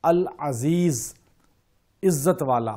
العزیز، عزت والا،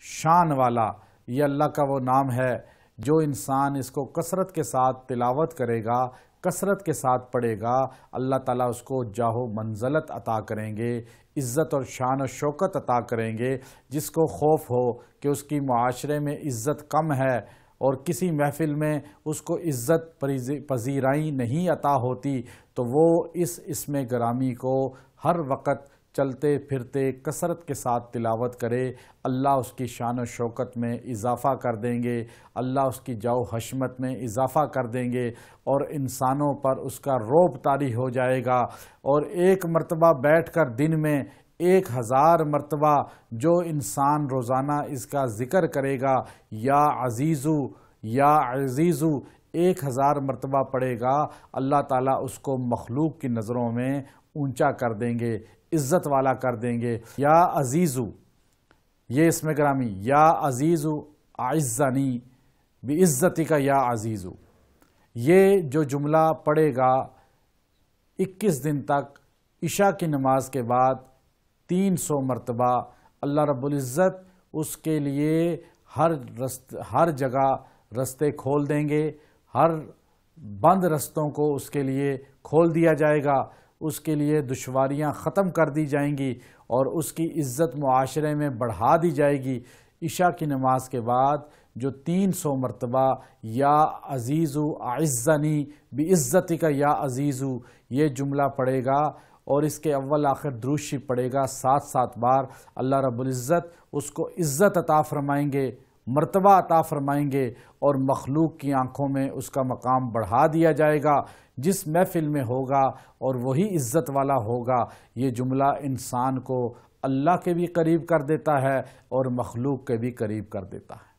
شان والا، یہ اللہ کا وہ نام ہے جو انسان اس کو کثرت کے ساتھ تلاوت کرے گا، کثرت کے ساتھ پڑھے گا، اللہ تعالیٰ اس کو جاہ و منزلت عطا کریں گے، عزت اور شان و شوکت عطا کریں گے۔ جس کو خوف ہو کہ اس کی معاشرے میں عزت کم ہے اور کسی محفل میں اس کو عزت پذیرائی نہیں عطا ہوتی، تو وہ اس اسم گرامی کو ہر وقت چلتے پھرتے کثرت کے ساتھ تلاوت کرے، اللہ اس کی شان و شوکت میں اضافہ کر دیں گے، اللہ اس کی جاہ و حشمت میں اضافہ کر دیں گے، اور انسانوں پر اس کا رعب طاری ہو جائے گا۔ اور ایک مرتبہ بیٹھ کر دن میں 1000 مرتبہ جو انسان روزانہ اس کا ذکر کرے گا، یا عزیزو یا عزیزو، 1000 مرتبہ پڑھے گا، اللہ تعالیٰ اس کو مخلوق کی نظروں میں اونچا کر دیں گے، عزت والا کر دیں گے۔ یا عزیزو، یہ اسم گرامی، یا عزیزو اعزنی بعزتک یا عزیزو، یہ جو جملہ پڑھے گا 21 دن تک عشاء کی نماز کے بعد 300 مرتبہ، اللہ رب العزت اس کے لیے ہر جگہ رستے کھول دیں گے، ہر بند رستوں کو اس کے لیے کھول دیا جائے گا، اس کے لیے دشواریاں ختم کر دی جائیں گی، اور اس کی عزت معاشرے میں بڑھا دی جائے گی۔ عشاء کی نماز کے بعد جو 300 مرتبہ یا عزیزو اعزنی بعزتک یا عزیزو یہ جملہ پڑھے گا، اور اس کے اول آخر درود شریف پڑھے گا 7 بار، اللہ رب العزت اس کو عزت عطا فرمائیں گے، مرتبہ عطا فرمائیں گے، اور مخلوق کی آنکھوں میں اس کا مقام بڑھا دیا جائے گا جس محفل میں ہوگا، اور وہی عزت والا ہوگا۔ یہ جملہ انسان کو اللہ کے بھی قریب کر دیتا ہے اور مخلوق کے بھی قریب کر دیتا ہے۔